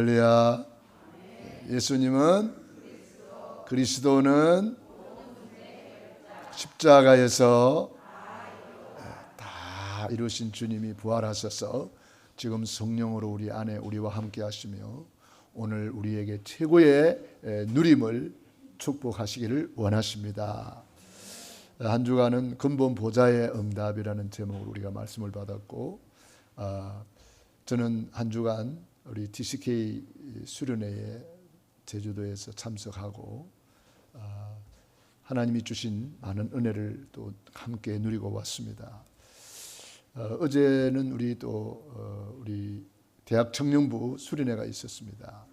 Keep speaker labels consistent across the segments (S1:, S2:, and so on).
S1: 할렐루야. 예수님은 그리스도는 십자가에서 다 이루신 주님이 부활하셔서 지금 성령으로 우리 안에 우리와 함께 하시며 오늘 우리에게 최고의 누림을 축복하시기를 원하십니다. 한 주간은 근본 보좌의 응답이라는 제목으로 우리가 말씀을 받았고, 저는 한 주간 우리 TCK 수련회에 제주도에서 참석하고 하나님이 주신 많은 은혜를 또 함께 누리고 왔습니다. 어제는 우리 대학 청년부 수련회가 있었습니다.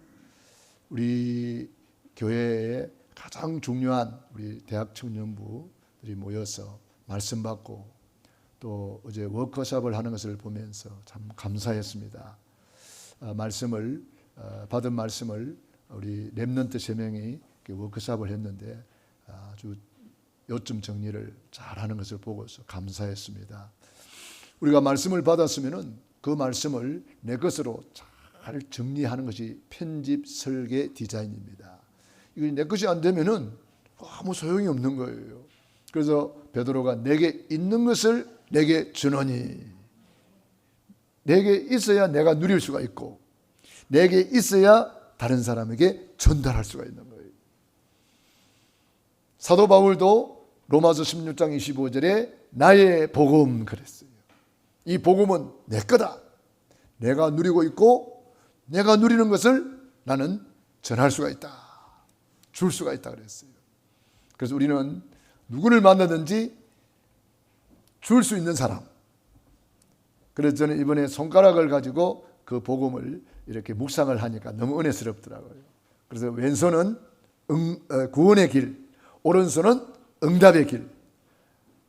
S1: 우리 교회에 가장 중요한 우리 대학 청년부들이 모여서 말씀 받고 또 어제 워크숍을 하는 것을 보면서 참 감사했습니다. 받은 말씀을 우리 렘넌트 3명이 워크숍을 했는데 아주 요점 정리를 잘하는 것을 보고서 감사했습니다. 우리가 말씀을 받았으면은 그 말씀을 내 것으로 잘 정리하는 것이 편집, 설계, 디자인입니다. 이게 내 것이 안 되면은 아무 소용이 없는 거예요. 그래서 베드로가 내게 있는 것을 내게 주노니, 내게 있어야 내가 누릴 수가 있고 내게 있어야 다른 사람에게 전달할 수가 있는 거예요. 사도 바울도 로마서 16장 25절에 나의 복음 그랬어요. 이 복음은 내 거다. 내가 누리고 있고 내가 누리는 것을 나는 전할 수가 있다. 줄 수가 있다 그랬어요. 그래서 우리는 누구를 만나든지 줄 수 있는 사람. 그래서 저는 이번에 손가락을 가지고 그 복음을 이렇게 묵상을 하니까 너무 은혜스럽더라고요. 그래서 왼손은 구원의 길, 오른손은 응답의 길.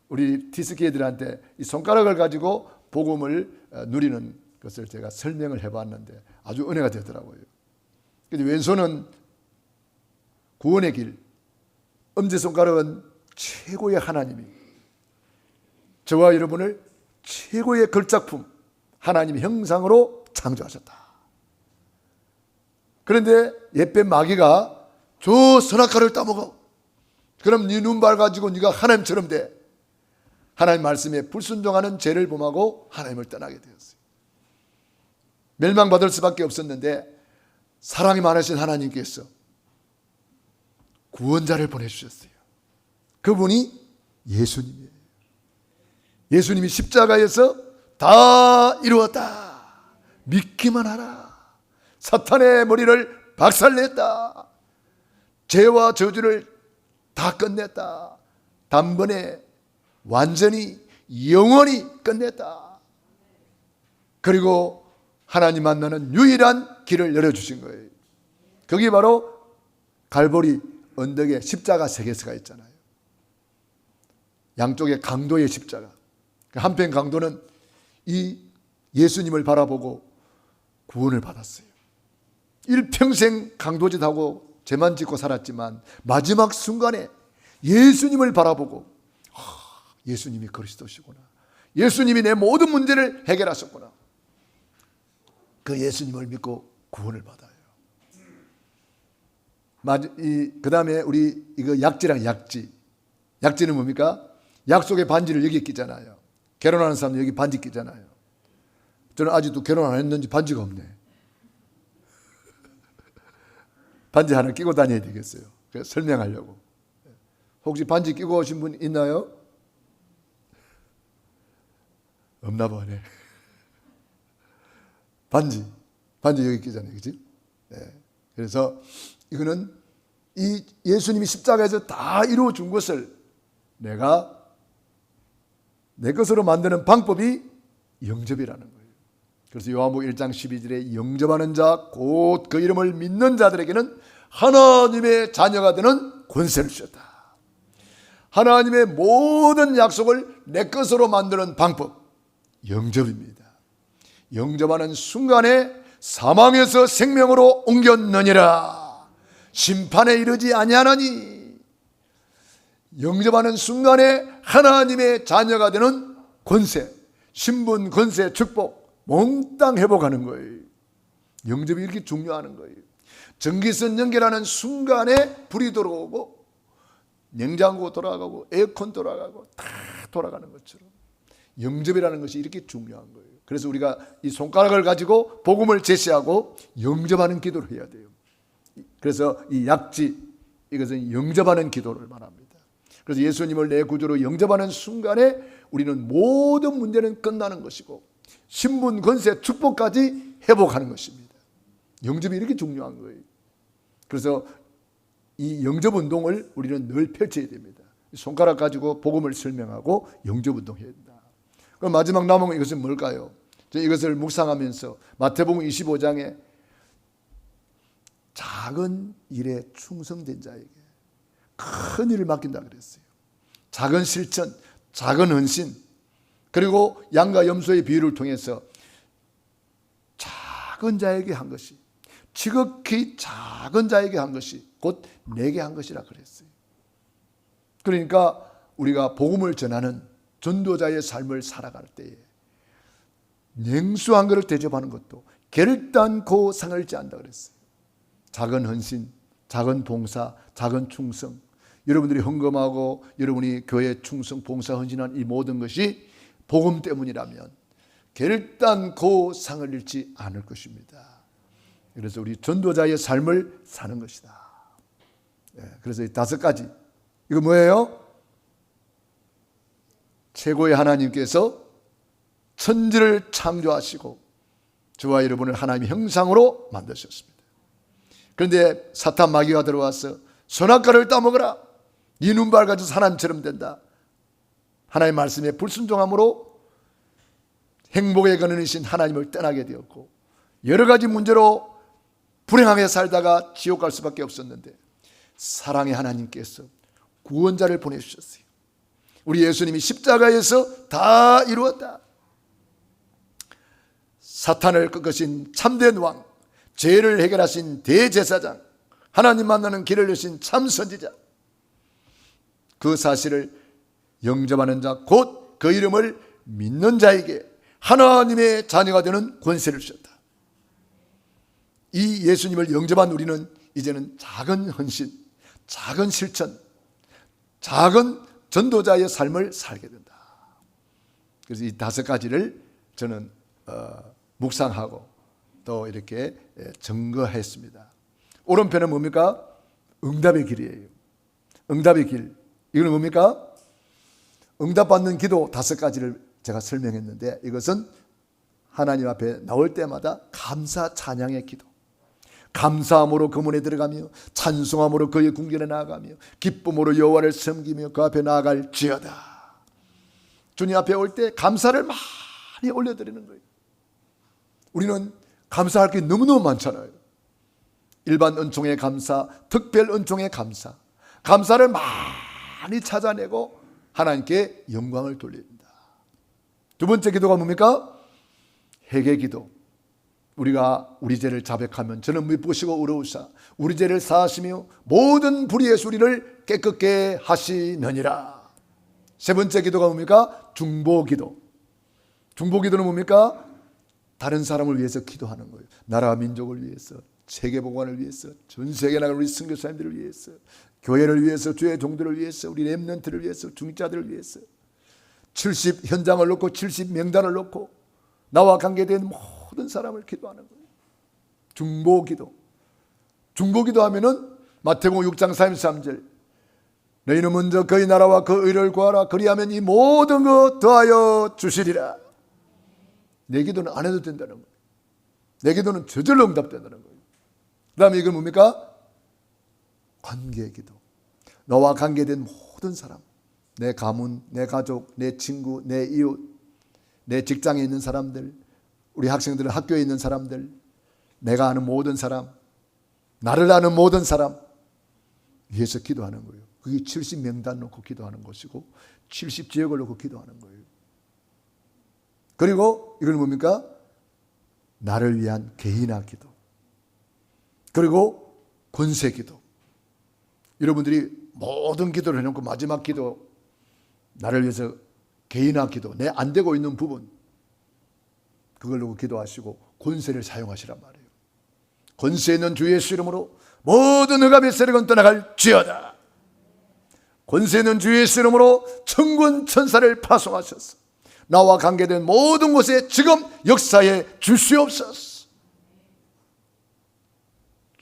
S1: 우리 TCK들한테 이 손가락을 가지고 복음을 누리는 것을 제가 설명을 해봤는데 아주 은혜가 되더라고요. 근데 왼손은 구원의 길, 엄지손가락은 최고의 하나님이 저와 여러분을 최고의 걸작품 하나님의 형상으로 창조하셨다. 그런데 옛뱀 마귀가 저 선악과를 따먹어. 그럼 네 눈발 가지고 네가 하나님처럼 돼. 하나님 말씀에 불순종하는 죄를 범하고 하나님을 떠나게 되었어요. 멸망받을 수밖에 없었는데 사랑이 많으신 하나님께서 구원자를 보내주셨어요. 그분이 예수님이에요. 예수님이 십자가에서 다 이루었다. 믿기만 하라. 사탄의 머리를 박살냈다. 죄와 저주를 다 끝냈다. 단번에 완전히 영원히 끝냈다. 그리고 하나님 만나는 유일한 길을 열어주신 거예요. 그게 바로 갈보리 언덕에 십자가 세계서가 있잖아요. 양쪽에 강도의 십자가. 한편 강도는 이 예수님을 바라보고 구원을 받았어요. 일평생 강도짓하고 죄만 짓고 살았지만 마지막 순간에 예수님을 바라보고 예수님이 그리스도시구나. 예수님이 내 모든 문제를 해결하셨구나. 그 예수님을 믿고 구원을 받아요. 그 다음에 우리 이거 약지랑 약지. 약지는 뭡니까? 약속의 반지를 여기 끼잖아요. 결혼하는 사람들 여기 반지 끼잖아요. 저는 아직도 결혼 안 했는지 반지가 없네. 반지 하나 끼고 다녀야 되겠어요. 그래서 설명하려고. 혹시 반지 끼고 오신 분 있나요? 없나 보네. 반지 여기 끼잖아요. 그치? 네. 그래서 이거는 이 예수님이 십자가에서 다 이루어 준 것을 내가 내 것으로 만드는 방법이 영접이라는 거예요. 그래서 요한복음 1장 12절에 영접하는 자 곧 그 이름을 믿는 자들에게는 하나님의 자녀가 되는 권세를 주셨다. 하나님의 모든 약속을 내 것으로 만드는 방법 영접입니다. 영접하는 순간에 사망에서 생명으로 옮겼느니라. 심판에 이르지 아니하나니. 영접하는 순간에 하나님의 자녀가 되는 권세, 신분, 권세, 축복 몽땅 회복하는 거예요. 영접이 이렇게 중요한 거예요. 전기선 연결하는 순간에 불이 들어오고 냉장고 돌아가고 에어컨 돌아가고 다 돌아가는 것처럼 영접이라는 것이 이렇게 중요한 거예요. 그래서 우리가 이 손가락을 가지고 복음을 제시하고 영접하는 기도를 해야 돼요. 그래서 이 약지, 이것은 영접하는 기도를 말합니다. 그래서 예수님을 내 구주로 영접하는 순간에 우리는 모든 문제는 끝나는 것이고 신분, 권세, 축복까지 회복하는 것입니다. 영접이 이렇게 중요한 거예요. 그래서 이 영접 운동을 우리는 늘 펼쳐야 됩니다. 손가락 가지고 복음을 설명하고 영접 운동해야 된다. 그럼 마지막 남은 이것은 뭘까요? 이것을 묵상하면서 마태복음 25장에 작은 일에 충성된 자에게 큰 일을 맡긴다 그랬어요. 작은 실천, 작은 헌신, 그리고 양과 염소의 비유를 통해서 작은 자에게 한 것이, 지극히 작은 자에게 한 것이 곧 내게 한 것이라 그랬어요. 그러니까 우리가 복음을 전하는 전도자의 삶을 살아갈 때에 냉수한 것을 대접하는 것도 결단코 상을 찌한다 그랬어요. 작은 헌신, 작은 봉사, 작은 충성, 여러분들이 헌금하고 여러분이 교회 충성, 봉사, 헌신한 이 모든 것이 복음 때문이라면 결단코 상을 잃지 않을 것입니다. 그래서 우리 전도자의 삶을 사는 것이다. 그래서 이 5가지, 이거 뭐예요? 최고의 하나님께서 천지를 창조하시고 저와 여러분을 하나님의 형상으로 만드셨습니다. 그런데 사탄 마귀가 들어와서 선악과를 따먹어라, 네 눈 밝아져서 하나님처럼 된다. 하나님의 말씀에 불순종함으로 행복의 근원이신 하나님을 떠나게 되었고 여러 가지 문제로 불행하게 살다가 지옥 갈 수밖에 없었는데 사랑의 하나님께서 구원자를 보내주셨어요. 우리 예수님이 십자가에서 다 이루었다. 사탄을 꺾으신 참된 왕, 죄를 해결하신 대제사장, 하나님 만나는 길을 여신 참 선지자, 그 사실을 영접하는 자, 곧 그 이름을 믿는 자에게 하나님의 자녀가 되는 권세를 주셨다. 이 예수님을 영접한 우리는 이제는 작은 헌신, 작은 실천, 작은 전도자의 삶을 살게 된다. 그래서 이 5가지를 저는 묵상하고 또 이렇게 증거했습니다. 오른편은 뭡니까? 응답의 길이에요. 응답의 길. 이건 뭡니까? 응답받는 기도 5가지를 제가 설명했는데 이것은 하나님 앞에 나올 때마다 감사 찬양의 기도, 감사함으로 그 문에 들어가며 찬송함으로 그의 궁전에 나아가며 기쁨으로 여호와를 섬기며 그 앞에 나아갈 지어다. 주님 앞에 올 때 감사를 많이 올려드리는 거예요. 우리는 감사할 게 너무너무 많잖아요. 일반 은총의 감사, 특별 은총의 감사, 감사를 많이 찾아내고 하나님께 영광을 돌립니다. 2번째 기도가 뭡니까? 회개 기도. 우리가 우리 죄를 자백하면 저는 미쁘시고 의로우사 우리 죄를 사하시며 모든 불의의 수리를 깨끗게 하시느니라. 3번째 기도가 뭡니까? 중보기도. 중보기도는 뭡니까? 다른 사람을 위해서 기도하는 거예요. 나라와 민족을 위해서, 세계복음을 위해서, 전 세계 나갈 우리 선교사님들을 위해서, 교회를 위해서, 주의 종들을 위해서, 우리 렘넌트를 위해서, 중직자들을 위해서 70 현장을 놓고 70 명단을 놓고 나와 관계된 모든 사람을 기도하는 거예요. 중보기도. 중보기도 하면은 마태복음 6장 33절 너희는 먼저 그의 나라와 그 의를 구하라 그리하면 이 모든 것 더하여 주시리라. 내 기도는 안 해도 된다는 거예요. 내 기도는 저절로 응답된다는 거예요. 그 다음에 이건 뭡니까? 관계기도. 너와 관계된 모든 사람, 내 가문, 내 가족, 내 친구, 내 이웃, 내 직장에 있는 사람들, 우리 학생들은 학교에 있는 사람들, 내가 아는 모든 사람, 나를 아는 모든 사람 위해서 기도하는 거예요. 그게 70명단 놓고 기도하는 것이고 70지역을 놓고 기도하는 거예요. 그리고 이건 뭡니까? 나를 위한 개인화 기도. 그리고 권세 기도. 여러분들이 모든 기도를 해놓고 마지막 기도, 나를 위해서 개인화 기도, 내 안 되고 있는 부분 그걸 놓고 기도하시고 권세를 사용하시란 말이에요. 권세 있는 주 예수 이름으로 모든 흑암의 세력은 떠나갈지어다. 권세 있는 주 예수 이름으로 천군 천사를 파송하셔서 나와 관계된 모든 곳에 지금 역사해 주시옵소서.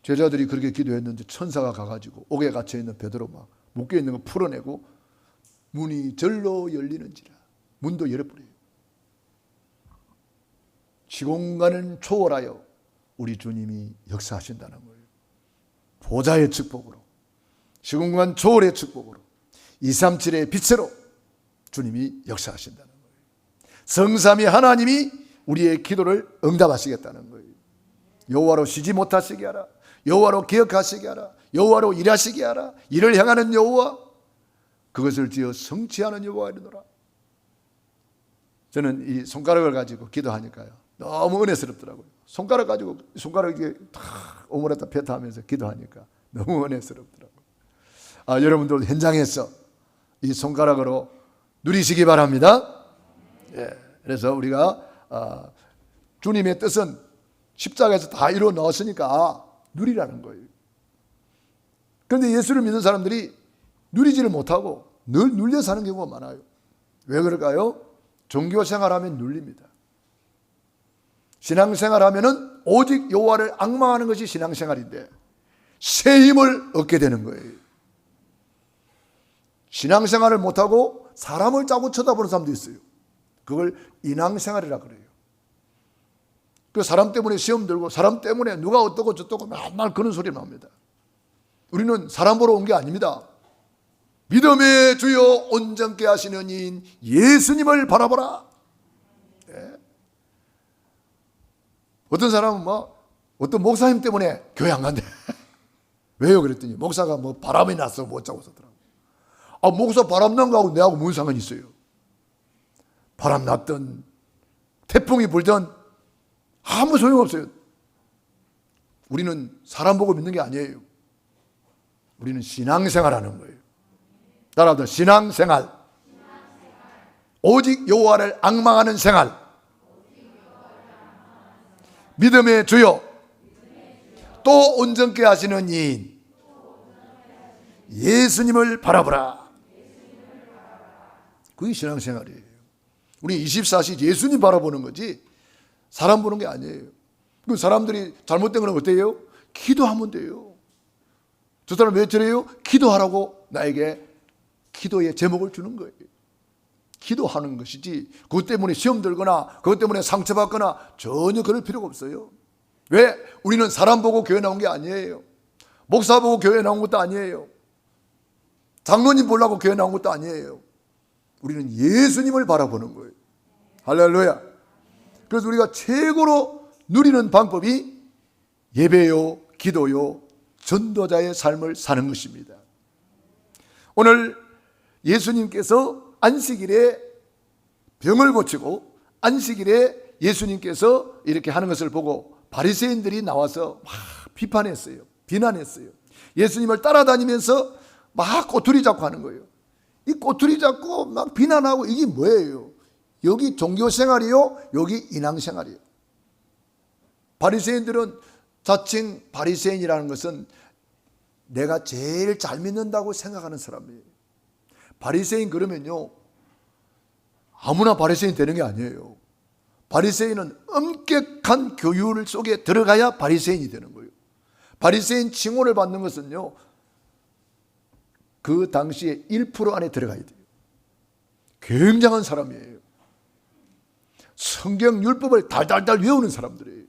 S1: 제자들이 그렇게 기도했는데 천사가 가가지고 옥에 갇혀있는 베드로 막 묶여있는 거 풀어내고 문이 절로 열리는지라. 문도 열어버려요. 시공간을 초월하여 우리 주님이 역사하신다는 거예요. 보좌의 축복으로, 시공간 초월의 축복으로, 237의 빛으로 주님이 역사하신다는 거예요. 성삼위 하나님이 우리의 기도를 응답하시겠다는 거예요. 여호와로 쉬지 못하시게 하라. 여호와로 기억하시게 하라. 여호와로 일하시게 하라. 일을 향하는 여호와, 그것을 지어 성취하는 여호와이노라. 저는 이 손가락을 가지고 기도하니까요, 너무 은혜스럽더라고요. 손가락 가지고 손가락 이게 탁 오므렸다 폈다 하면서 기도하니까 너무 은혜스럽더라고요. 여러분들도 현장에서 이 손가락으로 누리시기 바랍니다. 예, 그래서 우리가 주님의 뜻은 십자가에서 다 이루어 나왔으니까 누리라는 거예요. 그런데 예수를 믿는 사람들이 누리지를 못하고 늘 눌려 사는 경우가 많아요. 왜 그럴까요? 종교 생활하면 눌립니다. 신앙생활하면은 오직 여호와를 앙망하는 것이 신앙생활인데 새 힘을 얻게 되는 거예요. 신앙생활을 못하고 사람을 자꾸 쳐다보는 사람도 있어요. 그걸 인왕생활이라 그래요. 그 사람 때문에 시험 들고 사람 때문에 누가 어떠고 저떠고 맨날 그런 소리 납니다. 우리는 사람 보러 온 게 아닙니다. 믿음의 주여 온전케 하시는 이인 예수님을 바라보라. 네. 어떤 사람은 어떤 목사님 때문에 교회 안 간대. 왜요? 그랬더니 목사가 바람이 났어 못 자고 있었더라고. 목사 바람 난 거하고 내하고 무슨 상관이 있어요? 바람 났든 태풍이 불든 아무 소용없어요. 우리는 사람 보고 믿는 게 아니에요. 우리는 신앙생활하는 거예요. 따라서 신앙생활, 오직 여호와를 앙망하는 생활, 믿음의 주여, 또 온전케 하시는 이인 예수님을 바라보라. 그게 신앙생활이에요. 우리 24시 예수님 바라보는 거지 사람 보는 게 아니에요. 그 사람들이 잘못된 건 어때요? 기도하면 돼요. 저 사람 왜 저래요? 기도하라고 나에게 기도의 제목을 주는 거예요. 기도하는 것이지 그것 때문에 시험 들거나 그것 때문에 상처받거나 전혀 그럴 필요가 없어요. 왜? 우리는 사람 보고 교회 나온 게 아니에요. 목사 보고 교회 나온 것도 아니에요. 장로님 보려고 교회 나온 것도 아니에요. 우리는 예수님을 바라보는 거예요. 할렐루야. 그래서 우리가 최고로 누리는 방법이 예배요, 기도요, 전도자의 삶을 사는 것입니다. 오늘 예수님께서 안식일에 병을 고치고 안식일에 예수님께서 이렇게 하는 것을 보고 바리새인들이 나와서 막 비판했어요. 비난했어요. 예수님을 따라다니면서 막 꼬투리 잡고 하는 거예요. 이 꼬투리 잡고 막 비난하고 이게 뭐예요? 여기 종교생활이요, 여기 인왕생활이요. 바리새인들은 자칭 바리새인이라는 것은 내가 제일 잘 믿는다고 생각하는 사람이에요. 바리새인 그러면요 아무나 바리새인 되는 게 아니에요. 바리새인은 엄격한 교율 속에 들어가야 바리새인이 되는 거예요. 바리새인 칭호를 받는 것은요 그 당시에 1% 안에 들어가야 돼요. 굉장한 사람이에요. 성경 율법을 달달달 외우는 사람들이에요.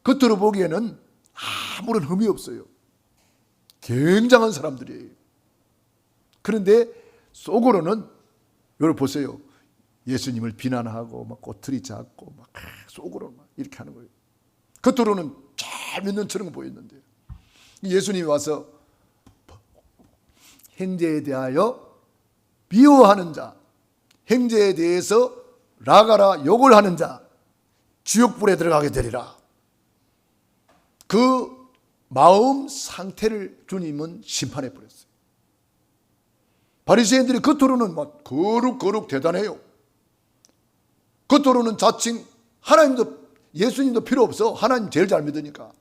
S1: 겉으로 보기에는 아무런 흠이 없어요. 굉장한 사람들이에요. 그런데 속으로는 여러분 보세요. 예수님을 비난하고 막 꼬투리 잡고 막 속으로 막 이렇게 하는 거예요. 겉으로는 잘 믿는 처럼 보였는데 예수님이 와서 형제에 대하여 미워하는 자, 형제에 대해서 라가라 욕을 하는 자 지옥불에 들어가게 되리라. 그 마음 상태를 주님은 심판해 버렸어요. 바리새인들이 겉으로는 막 거룩 대단해요. 겉으로는 자칭 하나님도 예수님도 필요 없어. 하나님 제일 잘 믿으니까.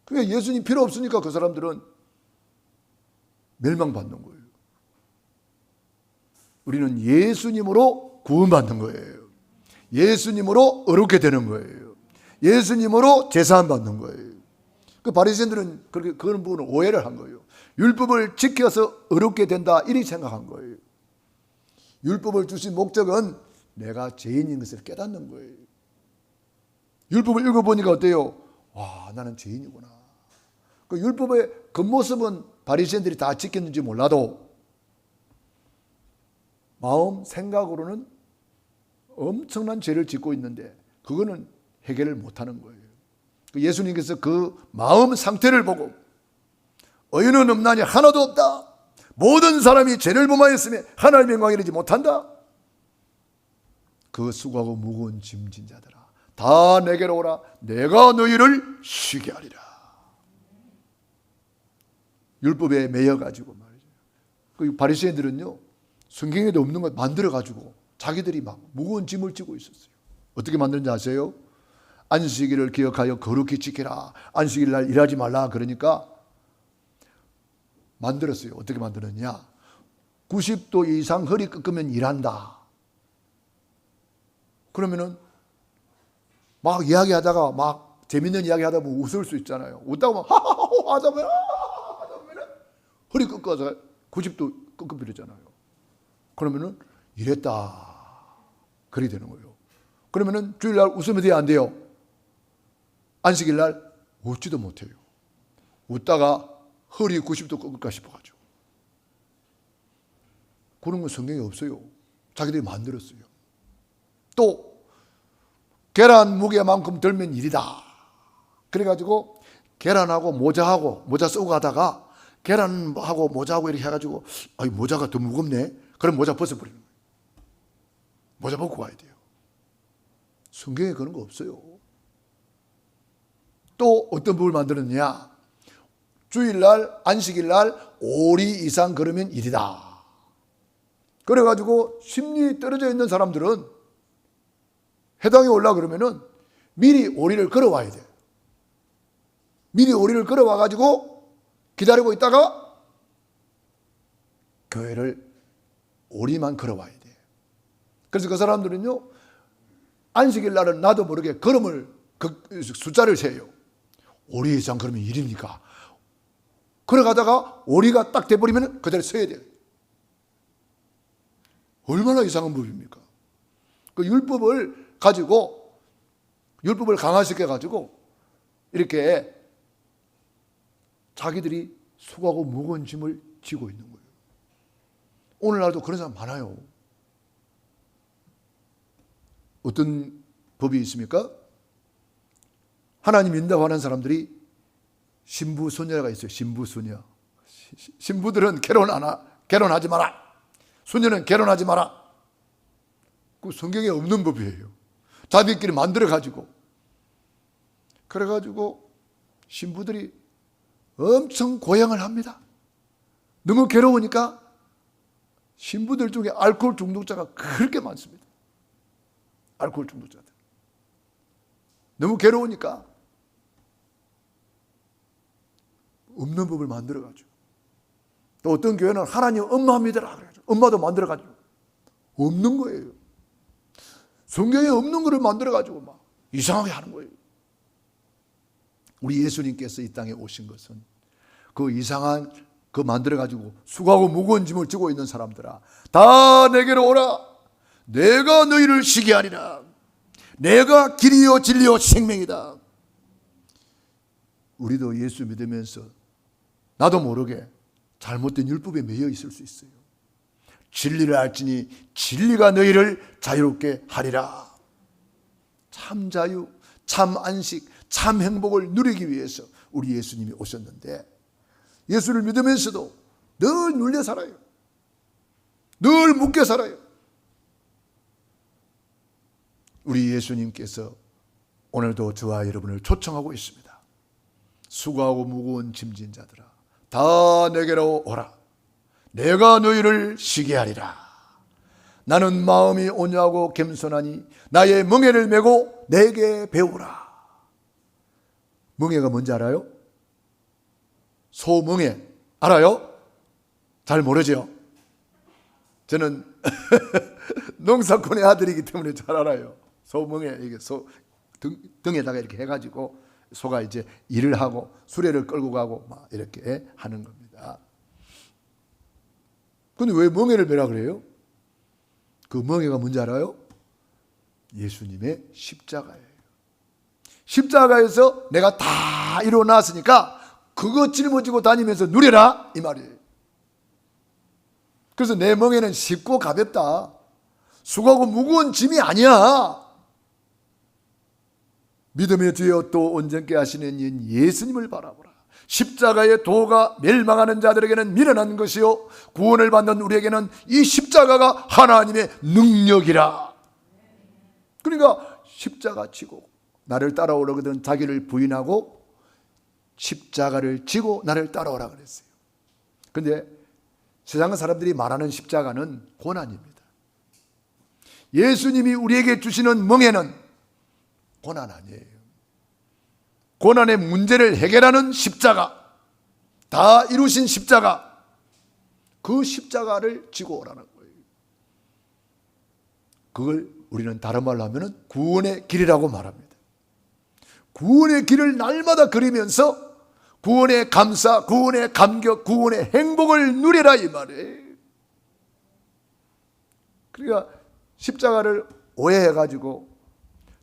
S1: 그게 예수님 필요 없으니까 그 사람들은 멸망받는 거예요. 우리는 예수님으로 구원받는 거예요. 예수님으로 의롭게 되는 거예요. 예수님으로 제사함 받는 거예요. 그 바리새인들은 그런 부분을 오해를 한 거예요. 율법을 지켜서 의롭게 된다 이렇게 생각한 거예요. 율법을 주신 목적은 내가 죄인인 것을 깨닫는 거예요. 율법을 읽어보니까 어때요? 와, 나는 죄인이구나. 그 율법의 겉모습은 바리새인들이 다 지켰는지 몰라도 마음 생각으로는 엄청난 죄를 짓고 있는데 그거는 해결을 못하는 거예요. 예수님께서 그 마음 상태를 보고 의인은 없나니 하나도 없다. 모든 사람이 죄를 범하였으며 하나님의 영광에 이르지 못한다. 그 수고하고 무거운 짐진 자들아 다 내게로 오라. 내가 너희를 쉬게 하리라. 율법에 매여가지고 말이죠. 그 바리새인들은요 성경에도 없는 것 만들어가지고 자기들이 막 무거운 짐을 지고 있었어요. 어떻게 만드는지 아세요? 안식일을 기억하여 거룩히 지키라. 안식일 날 일하지 말라. 그러니까 만들었어요. 어떻게 만들었냐? 90도 이상 허리 꺾으면 일한다. 그러면은 막 이야기하다가 막 재밌는 이야기 하다 보면 웃을 수 있잖아요. 웃다가 막 하하하 하다 보면 허리 꺾어서 90도 꺾어버리잖아요. 그러면은 이랬다. 그리 되는 거예요. 그러면은 주일날 웃으면 돼요? 안 돼요? 안식일날 웃지도 못해요. 웃다가 허리 90도 꺾을까 싶어가지고. 그런 건 성경에 없어요. 자기들이 만들었어요. 또 계란 무게만큼 들면 일이다. 그래가지고 계란하고 모자 쓰고 가다가 계란하고 모자하고 이렇게 해가지고 모자가 더 무겁네. 그럼 모자 벗어버리는 거예요. 모자 벗고 가야 돼요. 성경에 그런 거 없어요. 또 어떤 법을 만들었느냐? 주일날, 안식일날 오리 이상 걸으면 일이다. 그래가지고 심리 떨어져 있는 사람들은 해당에 올라 그러면은 미리 오리를 걸어와야 돼. 미리 오리를 걸어와가지고 기다리고 있다가 교회를 오리만 걸어와야 돼. 그래서 그 사람들은요 안식일 날은 나도 모르게 걸음을 숫자를 세요. 오리 이상 걸으면 일이니까. 걸어가다가 오리가 딱 돼버리면 그대로 서야 돼요. 얼마나 이상한 법입니까? 그 율법을 가지고 율법을 강화시켜가지고 이렇게 자기들이 수고하고 무거운 짐을 지고 있는 거예요. 오늘날도 그런 사람 많아요. 어떤 법이 있습니까? 하나님 믿는다고 하는 사람들이 신부 소녀가 있어요. 신부 소녀. 신부들은 결혼하지 마라. 소녀는 결혼하지 마라. 그 성경에 없는 법이에요. 자기들끼리 만들어 가지고. 그래가지고 신부들이 엄청 고행을 합니다. 너무 괴로우니까 신부들 중에 알코올 중독자가 그렇게 많습니다. 알코올 중독자들. 너무 괴로우니까 없는 법을 만들어가지고. 또 어떤 교회는 하나님 엄마 믿으라 그래가지고 엄마도 만들어가지고 없는 거예요. 성경에 없는 거를 만들어가지고 막 이상하게 하는 거예요. 우리 예수님께서 이 땅에 오신 것은 그 이상한 그 만들어가지고 수고하고 무거운 짐을 지고 있는 사람들아 다 내게로 오라. 내가 너희를 쉬게 하리라. 내가 길이요 진리요 생명이다. 우리도 예수 믿으면서 나도 모르게 잘못된 율법에 매여 있을 수 있어요. 진리를 알지니 진리가 너희를 자유롭게 하리라. 참 자유, 참 안식, 참 행복을 누리기 위해서 우리 예수님이 오셨는데 예수를 믿으면서도 늘 눌려 살아요. 늘 묶여 살아요. 우리 예수님께서 오늘도 저와 여러분을 초청하고 있습니다. 수고하고 무거운 짐진 자들아 다 내게로 오라. 내가 너희를 쉬게 하리라. 나는 마음이 온유하고 겸손하니 나의 멍에를 메고 내게 배우라. 멍에가 뭔지 알아요? 소멍에 알아요? 잘 모르죠? 저는 농사꾼의 아들이기 때문에 잘 알아요. 소멍에, 이게 등에다가 이렇게 해가지고 소가 이제 일을 하고 수레를 끌고 가고 막 이렇게 하는 겁니다. 근데 왜 멍에를 메라 그래요? 그 멍에가 뭔지 알아요? 예수님의 십자가예요. 십자가에서 내가 다 이루어놨으니까 그거 짊어지고 다니면서 누려라 이 말이에요. 그래서 내 멍에는 쉽고 가볍다. 수고하고 무거운 짐이 아니야. 믿음의 뒤에 또 온전케 하시는 인 예수님을 바라보라. 십자가의 도가 멸망하는 자들에게는 미련한 것이요 구원을 받는 우리에게는 이 십자가가 하나님의 능력이라. 그러니까 십자가 지고 나를 따라오려거든 자기를 부인하고 십자가를 지고 나를 따라오라 그랬어요. 그런데 세상 사람들이 말하는 십자가는 고난입니다. 예수님이 우리에게 주시는 멍에는 고난 아니에요. 고난의 문제를 해결하는 십자가, 다 이루신 십자가, 그 십자가를 지고 오라는 거예요. 그걸 우리는 다른 말로 하면 구원의 길이라고 말합니다. 구원의 길을 날마다 그리면서 구원의 감사, 구원의 감격, 구원의 행복을 누리라 이 말이에요. 그러니까 십자가를 오해해가지고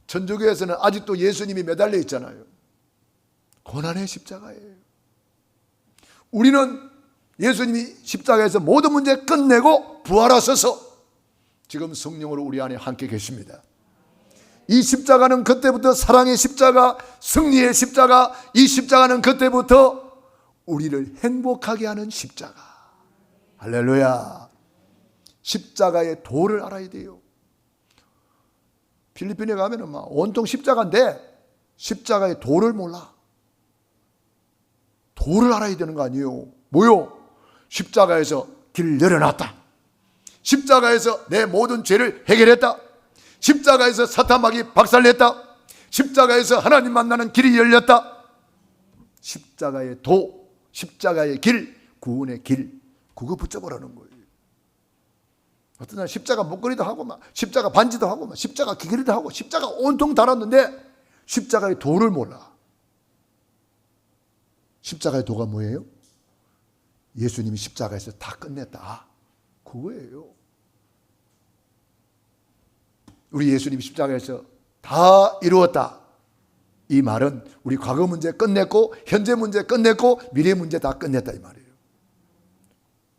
S1: 천주교에서는 아직도 예수님이 매달려 있잖아요. 고난의 십자가예요. 우리는 예수님이 십자가에서 모든 문제 끝내고 부활하셔서 지금 성령으로 우리 안에 함께 계십니다. 이 십자가는 그때부터 사랑의 십자가, 승리의 십자가, 이 십자가는 그때부터 우리를 행복하게 하는 십자가. 할렐루야. 십자가의 도를 알아야 돼요. 필리핀에 가면은 막 온통 십자가인데 십자가의 도를 몰라. 도를 알아야 되는 거 아니에요. 뭐요? 십자가에서 길을 열어놨다. 십자가에서 내 모든 죄를 해결했다. 십자가에서 사탄마귀 박살냈다. 십자가에서 하나님 만나는 길이 열렸다. 십자가의 도, 십자가의 길, 구원의 길, 그거 붙잡으라는 거예요. 어떤 날 십자가 목걸이도 하고 막 십자가 반지도 하고 막 십자가 귀걸이도 하고 십자가 온통 달았는데 십자가의 도를 몰라. 십자가의 도가 뭐예요? 예수님이 십자가에서 다 끝냈다. 그거예요. 우리 예수님이 십자가에서 다 이루었다. 이 말은 우리 과거 문제 끝냈고 현재 문제 끝냈고 미래 문제 다 끝냈다 이 말이에요.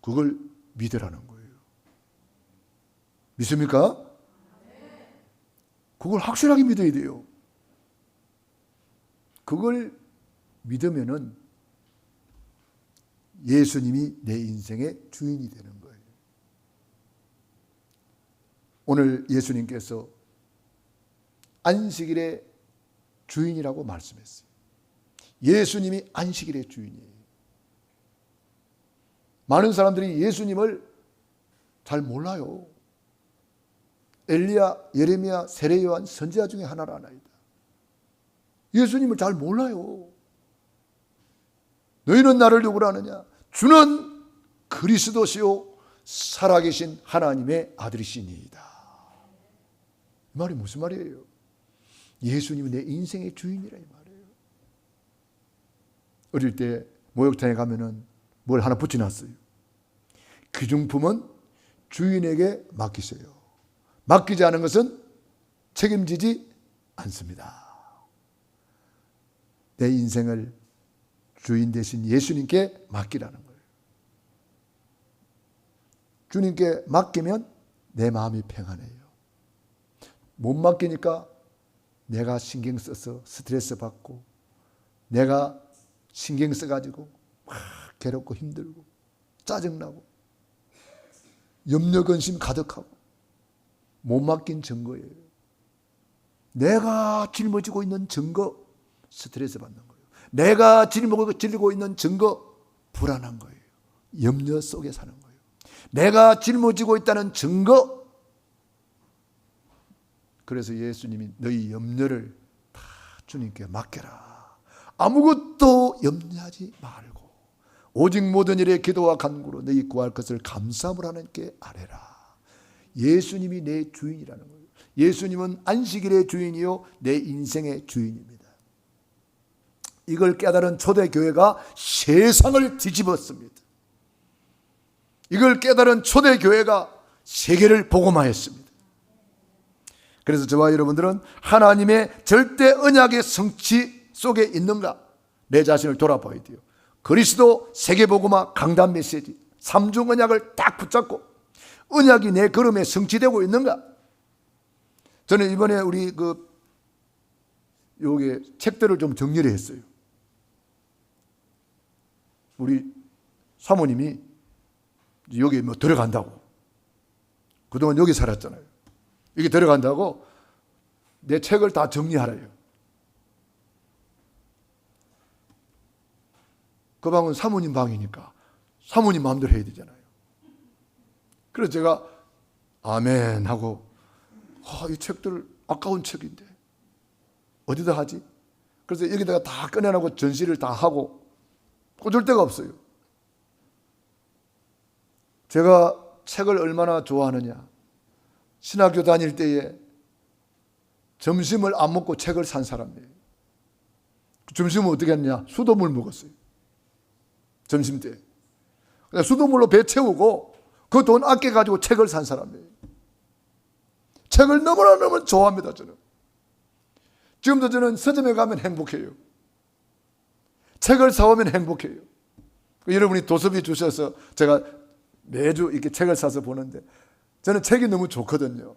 S1: 그걸 믿으라는 거예요. 믿습니까? 그걸 확실하게 믿어야 돼요. 그걸 믿으면은 예수님이 내 인생의 주인이 되는 거예요. 오늘 예수님께서 안식일의 주인이라고 말씀했어요. 예수님이 안식일의 주인이에요. 많은 사람들이 예수님을 잘 몰라요. 엘리야, 예레미야, 세례 요한 선지자 중에 하나라나이다. 예수님을 잘 몰라요. 너희는 나를 누구라 하느냐? 주는 그리스도시요 살아계신 하나님의 아들이시니이다. 이 말이 무슨 말이에요? 예수님이 내 인생의 주인이라 이 말이에요. 어릴 때 목욕탕에 가면은 뭘 하나 붙여놨어요. 귀중품은 주인에게 맡기세요. 맡기지 않은 것은 책임지지 않습니다. 내 인생을 주인 대신 예수님께 맡기라는 거예요. 주님께 맡기면 내 마음이 평안해요. 못 맡기니까 내가 신경 써서 스트레스 받고 내가 신경 써가지고 막 괴롭고 힘들고 짜증나고 염려 근심 가득하고 못 맡긴 증거예요. 내가 짊어지고 있는 증거 스트레스 받는 거예요. 내가 짊어지고 있는 증거 불안한 거예요. 염려 속에 사는 거예요. 내가 짊어지고 있다는 증거 그래서 예수님이 너희 염려를 다 주님께 맡겨라. 아무것도 염려하지 말고 오직 모든 일에 기도와 간구로 너희 구할 것을 감사함으로 하나님께 아뢰라. 예수님이 내 주인이라는 거예요. 예수님은 안식일의 주인이요 내 인생의 주인입니다. 이걸 깨달은 초대교회가 세상을 뒤집었습니다. 이걸 깨달은 초대교회가 세계를 복음화했습니다. 그래서 저와 여러분들은 하나님의 절대 언약의 성취 속에 있는가? 내 자신을 돌아봐야 돼요. 그리스도 세계복음화 강단 메시지 3중 언약을 딱 붙잡고 언약이 내 걸음에 성취되고 있는가? 저는 이번에 우리 요게 책들을 좀 정리를 했어요. 우리 사모님이 여기 뭐 들어간다고. 그동안 여기 살았잖아요. 여기 들어간다고 내 책을 다 정리하래요. 그 방은 사모님 방이니까 사모님 마음대로 해야 되잖아요. 그래서 제가 아멘 하고 이 책들 아까운 책인데 어디다 하지? 그래서 여기다가 다 꺼내놓고 전시를 다 하고 꽂을 데가 없어요. 제가 책을 얼마나 좋아하느냐. 신학교 다닐 때에 점심을 안 먹고 책을 산 사람이에요. 점심은 어떻게 했냐? 수돗물 먹었어요. 점심 때. 수돗물로 배 채우고 그 돈 아껴가지고 책을 산 사람이에요. 책을 너무나 좋아합니다, 저는. 지금도 저는 서점에 가면 행복해요. 책을 사오면 행복해요. 여러분이 도서비 주셔서 제가 매주 이렇게 책을 사서 보는데 저는 책이 너무 좋거든요.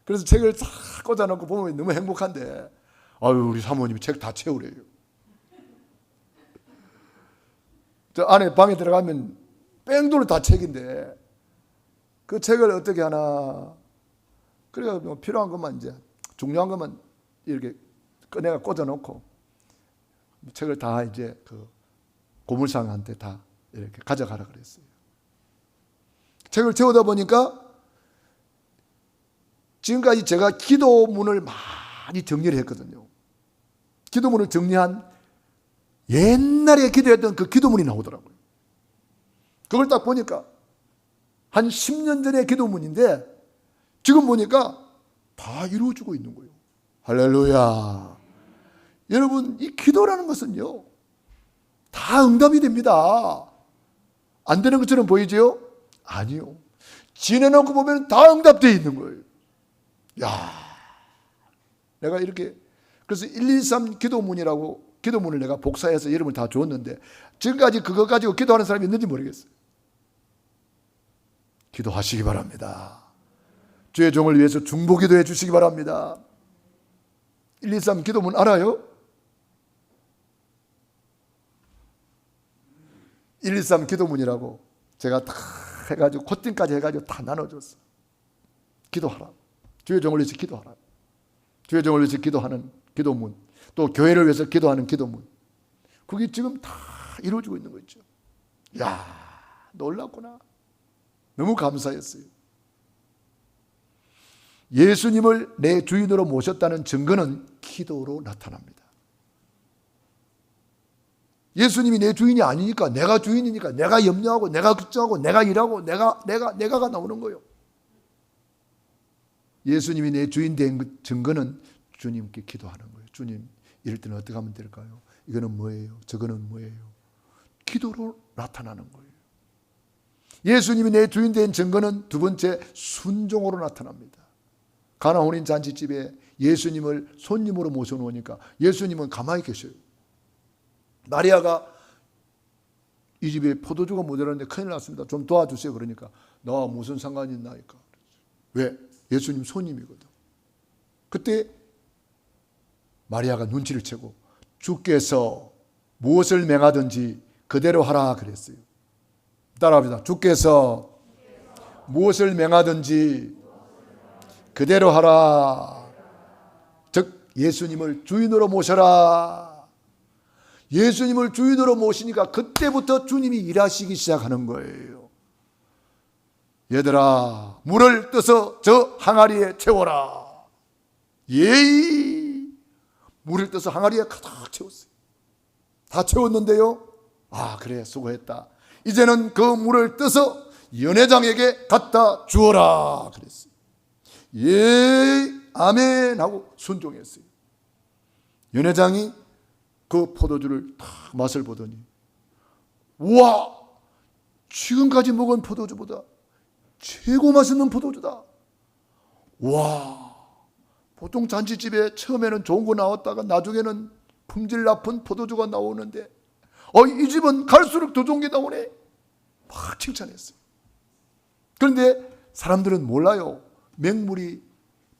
S1: 그래서 책을 싹 꽂아놓고 보면 너무 행복한데 우리 사모님이 책 다 채우래요. 저 안에 방에 들어가면 뺑돌 다 책인데 그 책을 어떻게 하나 그래서 뭐 필요한 것만 이제 중요한 것만 이렇게 꺼내가 꽂아놓고 책을 다 이제 그 고물상한테 다 이렇게 가져가라 그랬어요. 책을 채우다 보니까 지금까지 제가 기도문을 많이 정리를 했거든요. 기도문을 정리한 옛날에 기도했던 그 기도문이 나오더라고요. 그걸 딱 보니까 한 10년 전의 기도문인데 지금 보니까 다 이루어지고 있는 거예요. 할렐루야. 여러분, 이 기도라는 것은요, 다 응답이 됩니다. 안 되는 것처럼 보이죠? 아니요. 지내놓고 보면 다 응답되어 있는 거예요. 야, 내가 이렇게 그래서 123 기도문이라고 기도문을 내가 복사해서 여러분 다 줬는데 지금까지 그거 가지고 기도하는 사람이 있는지 모르겠어요. 기도하시기 바랍니다. 주의 종을 위해서 중보기도해 주시기 바랍니다. 123 기도문 알아요? 123 기도문이라고 제가 다 해가지고 코팅까지 해가지고 다 나눠줬어. 기도하라. 주의 종을 위해서 기도하라. 주의 종을 위해서 기도하는 기도문, 또 교회를 위해서 기도하는 기도문. 그게 지금 다 이루어지고 있는 거 있죠. 야, 놀랍구나. 너무 감사했어요. 예수님을 내 주인으로 모셨다는 증거는 기도로 나타납니다. 예수님이 내 주인이 아니니까, 내가 주인이니까, 내가 염려하고, 내가 걱정하고, 내가 일하고, 내가가 나오는 거예요. 예수님이 내 주인 된 증거는 주님께 기도하는 거예요. 주님, 이럴 때는 어떻게 하면 될까요? 이거는 뭐예요? 저거는 뭐예요? 기도로 나타나는 거예요. 예수님이 내 주인 된 증거는 두 번째, 순종으로 나타납니다. 가나 혼인 잔치집에 예수님을 손님으로 모셔놓으니까 예수님은 가만히 계셔요. 마리아가 이 집에 포도주가 모자라는데 큰일 났습니다. 좀 도와주세요. 그러니까 나와 무슨 상관이 있나니까. 왜? 예수님 손님이거든. 그때 마리아가 눈치를 채고 주께서 무엇을 명하든지 그대로 하라 그랬어요. 따라합니다. 주께서 무엇을 명하든지 그대로 하라. 즉 예수님을 주인으로 모셔라. 예수님을 주인으로 모시니까 그때부터 주님이 일하시기 시작하는 거예요. 얘들아, 물을 떠서 저 항아리에 채워라. 예의 물을 떠서 항아리에 가득 채웠어요. 다 채웠는데요, 아 그래 수고했다, 이제는 그 물을 떠서 연회장에게 갖다 주어라 그랬어요. 예 아멘 하고 순종했어요. 연회장이 그 포도주를 딱 맛을 보더니, 우와, 지금까지 먹은 포도주보다 최고 맛있는 포도주다. 와, 보통 잔치집에 처음에는 좋은 거 나왔다가 나중에는 품질 나쁜 포도주가 나오는데 이 집은 갈수록 더 좋은 게 나오네, 막 칭찬했어요. 그런데 사람들은 몰라요. 맹물이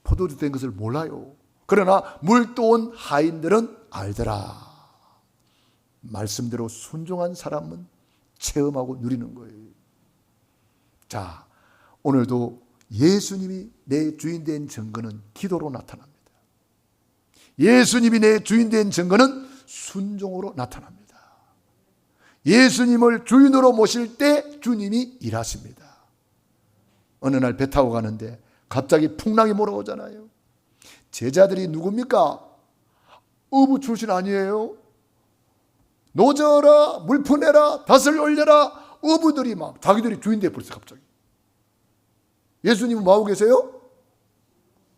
S1: 포도주 된 것을 몰라요. 그러나 물 떠온 하인들은 알더라. 말씀대로 순종한 사람은 체험하고 누리는 거예요. 자, 오늘도 예수님이 내 주인 된 증거는 기도로 나타납니다. 예수님이 내 주인 된 증거는 순종으로 나타납니다. 예수님을 주인으로 모실 때 주님이 일하십니다. 어느 날 배 타고 가는데 갑자기 풍랑이 몰아오잖아요. 제자들이 누굽니까? 어부 출신 아니에요? 노저라, 물 푸내라, 닷을 올려라, 어부들이 막 자기들이 주인 돼버렸어요. 갑자기. 예수님은 뭐하고 계세요?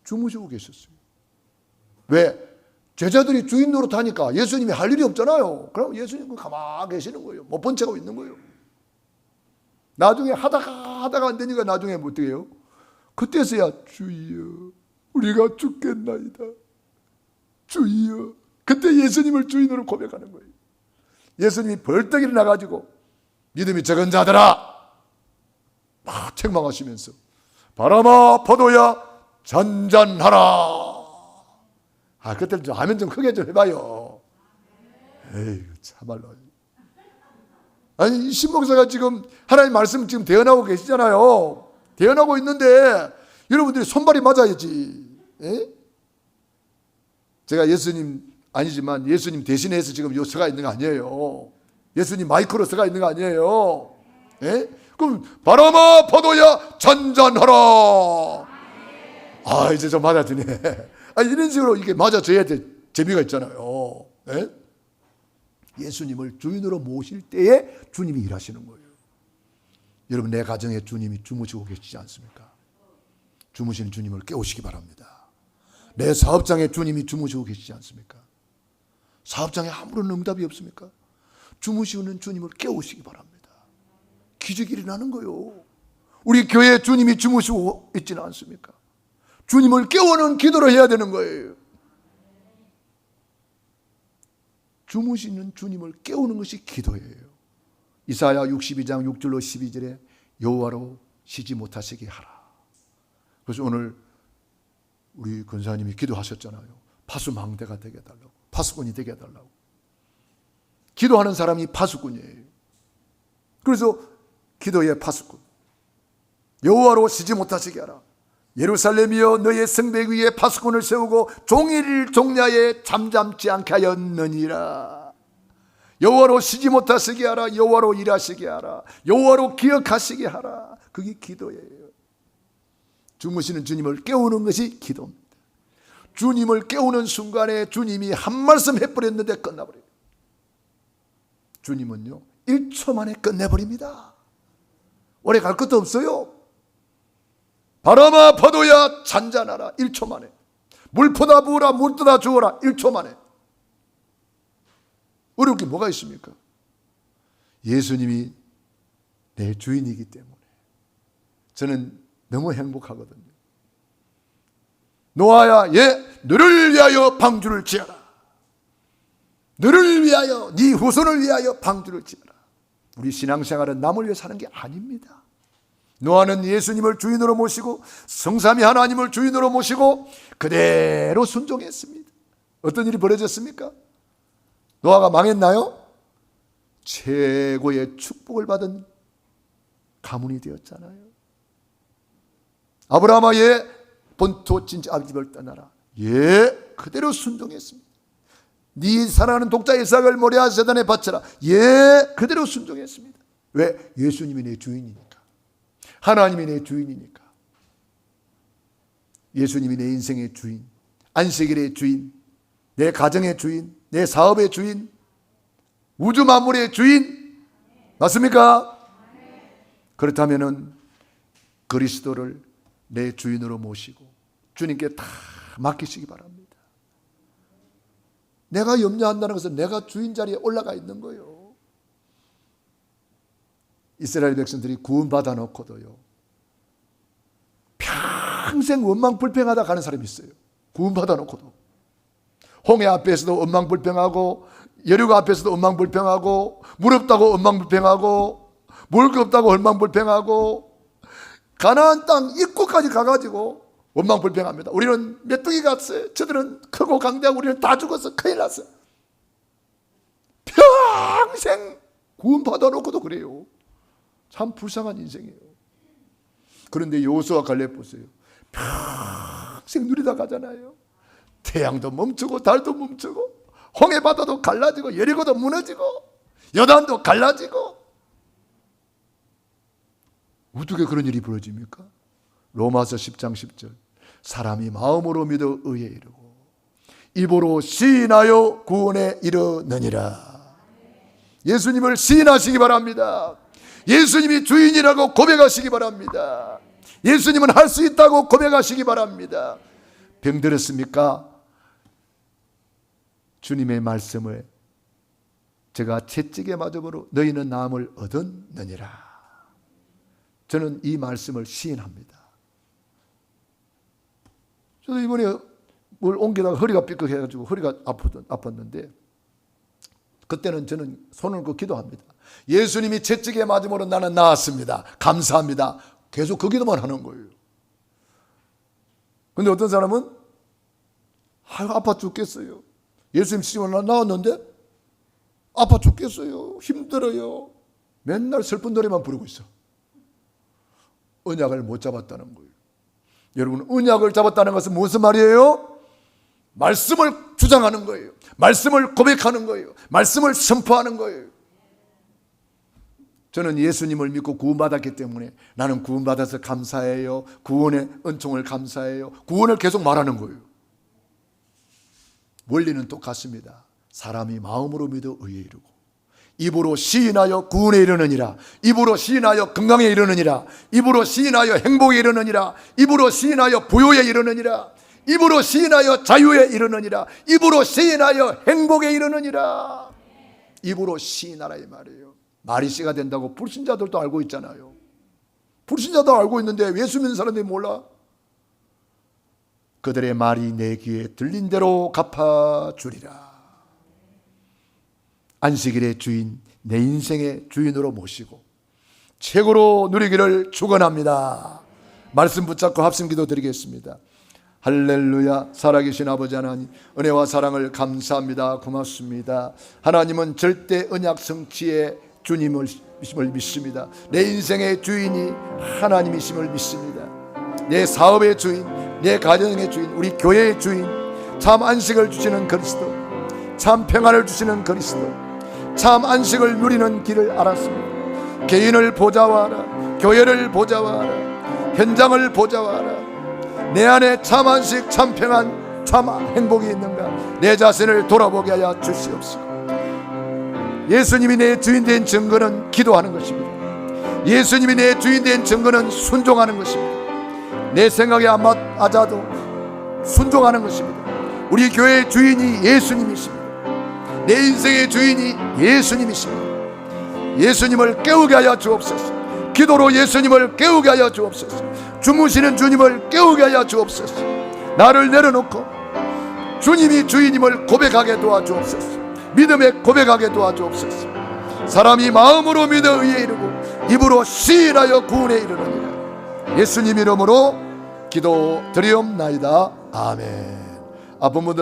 S1: 주무시고 계셨어요. 왜? 제자들이 주인 노릇하니까 예수님이 할 일이 없잖아요. 그럼 예수님은 가만히 계시는 거예요. 못 본 채고 있는 거예요. 나중에 하다가 안 되니까 나중에 어떻게 해요? 그때서야 주여 우리가 죽겠나이다, 주여. 그때 예수님을 주인으로 고백하는 거예요. 예수님이 벌떡 일어나가지고 믿음이 적은 자들아 막 책망하시면서 바람아 포도야 잔잔하라. 그때 좀 하면 좀 크게 좀 해봐요. 에이 참말로. 아니 이 신목사가 지금 하나님 말씀 지금 대언하고 계시잖아요. 대언하고 있는데 여러분들이 손발이 맞아야지. 에? 제가 예수님 아니지만 예수님 대신해서 지금 요 서가 있는 거 아니에요. 예수님 마이크로 서가 있는 거 아니에요. 에? 그럼 바람아 포도야 잔잔하라. 이제 좀 맞아지네. 이런 식으로 이게 맞아져야 돼. 재미가 있잖아요. 에? 예수님을 주인으로 모실 때에 주님이 일하시는 거예요. 여러분 내 가정에 주님이 주무시고 계시지 않습니까? 주무시는 주님을 깨우시기 바랍니다. 내 사업장에 주님이 주무시고 계시지 않습니까? 사업장에 아무런 응답이 없습니까? 주무시는 주님을 깨우시기 바랍니다. 기적이 일어나는 거예요. 우리 교회에 주님이 주무시고 있지는 않습니까? 주님을 깨우는 기도를 해야 되는 거예요. 주무시는 주님을 깨우는 것이 기도예요. 이사야 62장 6절로 12절에 여호와로 쉬지 못하시게 하라. 그래서 오늘 우리 권사님이 기도하셨잖아요. 파수망대가 되게 해달라고, 파수꾼이 되게 해달라고. 기도하는 사람이 파수꾼이에요. 그래서 기도의 파수꾼, 여호와로 쉬지 못하시게 하라. 예루살렘이여 너의 성벽 위에 파수꾼을 세우고 종일 종야에 잠잠지 않게 하였느니라. 여호와로 쉬지 못하시게 하라. 여호와로 일하시게 하라. 여호와로 기억하시게 하라. 그게 기도예요. 주무시는 주님을 깨우는 것이 기도입니다. 주님을 깨우는 순간에 주님이 한 말씀 해버렸는데 끝나버려요. 주님은요 1초 만에 끝내버립니다. 오래 갈 것도 없어요. 바람아 포도야 잔잔하라. 1초 만에. 물 퍼다 부으라, 물 떠다 주어라. 1초 만에. 어려울 게 뭐가 있습니까? 예수님이 내 주인이기 때문에 저는 너무 행복하거든요. 노아야, 너를 위하여 방주를 지어라. 너를 위하여, 네 후손을 위하여 방주를 지어라. 우리 신앙생활은 남을 위해 사는 게 아닙니다. 노아는 예수님을 주인으로 모시고 성삼위 하나님을 주인으로 모시고 그대로 순종했습니다. 어떤 일이 벌어졌습니까? 노아가 망했나요? 최고의 축복을 받은 가문이 되었잖아요. 아브라함아 본토 진짜 아비 집을 떠나라. 그대로 순종했습니다. 네 사랑하는 독자 이삭을 모리아 제단에 바쳐라. 그대로 순종했습니다. 왜? 예수님이 내 주인이니까. 하나님이 내 주인이니까. 예수님이 내 인생의 주인, 안식일의 주인, 내 가정의 주인, 내 사업의 주인, 우주 만물의 주인, 맞습니까? 그렇다면은 그리스도를 내 주인으로 모시고 주님께 다 맡기시기 바랍니다. 내가 염려한다는 것은 내가 주인 자리에 올라가 있는 거예요. 이스라엘 백성들이 구원받아 놓고도요, 평생 원망불평하다 가는 사람이 있어요. 구원받아 놓고도 홍해 앞에서도 원망불평하고, 여리고 앞에서도 원망불평하고, 물 없다고 원망불평하고, 먹을 거 없다고 원망불평하고, 가나안 땅 입구까지 가가지고 원망불평합니다. 우리는 메뚜기 갔어요. 저들은 크고 강대하고 우리는 다 죽었어. 큰일 났어. 평생 구원받아 놓고도 그래요. 참 불쌍한 인생이에요. 그런데 여호수아 갈렙 보세요. 평생 누리다 가잖아요. 태양도 멈추고 달도 멈추고, 홍해 바다도 갈라지고, 여리고도 무너지고, 요단도 갈라지고. 어떻게 그런 일이 벌어집니까? 로마서 10장 10절, 사람이 마음으로 믿어 의에 이르고 입으로 시인하여 구원에 이르느니라. 예수님을 시인하시기 바랍니다. 예수님이 주인이라고 고백하시기 바랍니다. 예수님은 할 수 있다고 고백하시기 바랍니다. 병들었습니까? 주님의 말씀을 제가 채찍에 맞음으로 너희는 나음을 얻었느니라. 저는 이 말씀을 시인합니다. 저도 이번에 뭘 옮기다가 허리가 삐걱해가지고 허리가 아팠는데, 그때는 저는 손을 얹고 기도합니다. 예수님이 채찍에 맞음으로 나는 나았습니다. 감사합니다. 계속 그 기도만 하는 거예요. 근데 어떤 사람은 아파 죽겠어요. 예수님 치시고 나왔는데 아파 죽겠어요. 힘들어요. 맨날 슬픈 노래만 부르고 있어. 언약을 못 잡았다는 거예요. 여러분, 언약을 잡았다는 것은 무슨 말이에요? 말씀을 주장하는 거예요. 말씀을 고백하는 거예요. 말씀을 선포하는 거예요. 저는 예수님을 믿고 구원받았기 때문에 나는 구원받아서 감사해요. 구원의 은총을 감사해요. 구원을 계속 말하는 거예요. 원리는 똑같습니다. 사람이 마음으로 믿어 의에 이르고 입으로 시인하여 구원에 이르느니라. 입으로 시인하여 건강에 이르느니라. 입으로 시인하여 행복에 이르느니라. 입으로 시인하여 부요에 이르느니라. 입으로 시인하여 자유에 이르느니라. 입으로 시인하여 행복에 이르느니라. 입으로 시인하라 이 말이에요. 말이 씨가 된다고 불신자들도 알고 있잖아요. 불신자도 알고 있는데 예수 믿는 사람들이 몰라? 그들의 말이 내 귀에 들린 대로 갚아주리라. 안식일의 주인, 내 인생의 주인으로 모시고 최고로 누리기를 축원합니다. 말씀 붙잡고 합심기도 드리겠습니다. 할렐루야. 살아계신 아버지 하나님, 은혜와 사랑을 감사합니다. 고맙습니다. 하나님은 절대 언약 성취의 주님이심을 믿습니다. 내 인생의 주인이 하나님이심을 믿습니다. 내 사업의 주인, 내 가정의 주인, 우리 교회의 주인, 참 안식을 주시는 그리스도, 참 평안을 주시는 그리스도, 참 안식을 누리는 길을 알았습니다. 개인을 보좌하라, 교회를 보좌하라, 현장을 보좌하라. 내 안에 참 안식, 참 평안, 참 행복이 있는가? 내 자신을 돌아보게 하여 주시옵소서. 예수님이 내 주인 된 증거는 기도하는 것입니다. 예수님이 내 주인 된 증거는 순종하는 것입니다. 내 생각에 안 맞아도 순종하는 것입니다. 우리 교회의 주인이 예수님이십니다. 내 인생의 주인이 예수님이십니다. 예수님을 깨우게 하여 주옵소서. 기도로 예수님을 깨우게 하여 주옵소서. 주무시는 주님을 깨우게 하여 주옵소서. 나를 내려놓고 주님이 주인임을 고백하게 도와주옵소서. 믿음에 고백하게 도와주옵소서. 사람이 마음으로 믿어 의에 이르고 입으로 시인하여 구원에 이르느니라. 예수님 이름으로 기도 드리옵나이다. 아멘. 아픈 분들